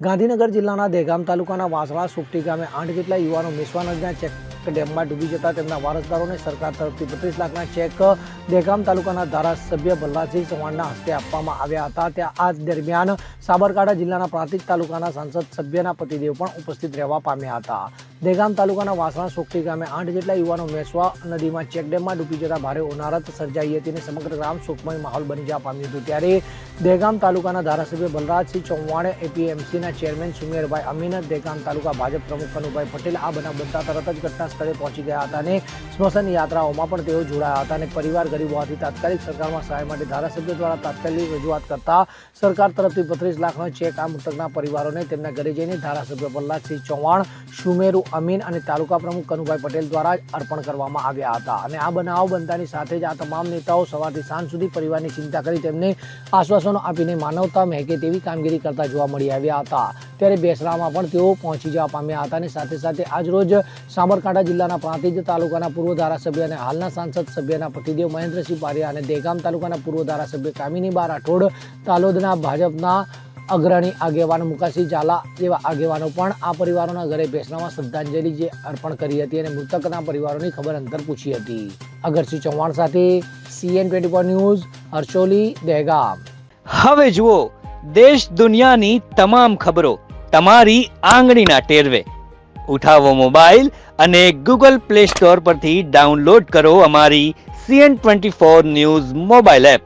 ગાંધીનગર જિલ્લાના દહેગામ તાલુકાના વાસણા સુખટી ગામે 8 જેટલા યુવાનો મેશ્વા નદીના ચેક ડેમમાં ડૂબી જતા તેમના વારસદારોને સરકાર તરફથી 32 લાખના ચેક દહેગામ તાલુકાના ધારાસભ્ય ભલ્લાદસિંહ ચૌહાણના હસ્તે આપવામાં આવ્યા હતા। ત્યાં આ દરમિયાન સાબરકાંઠા જિલ્લાના પ્રાંતિજ તાલુકાના સાંસદ સભ્યના પતિદેવ પણ ઉપસ્થિત રહેવા પામ્યા હતા। દહેગામ તાલુકાના વાસણા સુખટી ગામે 8 જેટલા યુવાનો મેશ્વા નદીમાં ચેક ડેમમાં ડૂબી જતા ભારે હોનારત સર્જાઈ હતી અને સમગ્ર ગ્રામ શોકમય માહોલ બની જવા પામ્યું હતું। ત્યારે દહેગામ તાલુકાના ધારાસભ્ય ભલ્લાદસિંહ ચૌહાણે, એપીએમસીના ચેરમેન સુમેરભાઈ અમીન, દહેગામ તાલુકા ભાજપ પ્રમુખ કનુભાઈ પટેલ આ બનાવ બનતા તરત જ ઘટના સ્થળે પહોંચી ગયા હતા અને સ્મશાન યાત્રાઓમાં પણ તેઓ જોડાયા હતા અને પરિવાર ગરીબ હોવાથી તાત્કાલિક સરકારમાં સહાય માટે ધારાસભ્ય દ્વારા તાત્કાલિક રજૂઆત કરતા સરકાર તરફથી 32 લાખનો ચેક આ મૃતકના પરિવારોને તેમના ઘરે જઈને ધારાસભ્ય ભલ્લાદસિંહ ચૌહાણ, સુમેરુ અમીન અને તાલુકા પ્રમુખ કનુભાઈ પટેલ દ્વારા અર્પણ કરવામાં આવ્યા હતા। અને આ બનાવ બનતાની સાથે જ આ તમામ નેતાઓ સવારથી સાંજ સુધી પરિવારની ચિંતા કરી તેમને આશ્વાસનો આપીને માનવતા મહેકે તેવી કામગીરી કરતા જોવા મળી આવ્યા હતા। ત્યારે બેસરામાં પણ તેઓ પહોંચી જવા પામ્યા હતા અને સાથે સાથે આજરોજ સાબરકાંઠા જિલ્લાના પ્રાંતિજ તાલુકાના પૂર્વ ધારાસભ્ય અને હાલના સાંસદ સભ્યના પતિદેવ મહેન્દ્રસિંહ પારિયા અને દહેગામ તાલુકાના પૂર્વ ધારાસભ્ય કામિનીબા રાઠોડ, તાલોદના ભાજપના અગ્રણી આગેવાન મુકાસિંહ ઝાલા જેવા આગેવાનો પણ આ પરિવારોના ઘરે બેસરામાં શ્રદ્ધાંજલિ અર્પણ કરી હતી અને મૃતકના પરિવારોની ખબર અંતર પૂછી હતી। અગરસિંહ ચૌહાણ સાથે CN24 ન્યૂઝ, હર્ષોલી, દહેગામ। હવે જુઓ દેશ દુનિયાની તમામ ખબરો તમારી આંગળીના ટેરવે। ઉઠાવો મોબાઈલ અને Google Play Store પરથી ડાઉનલોડ કરો અમારી CN24 ન્યૂઝ મોબાઈલ એપ।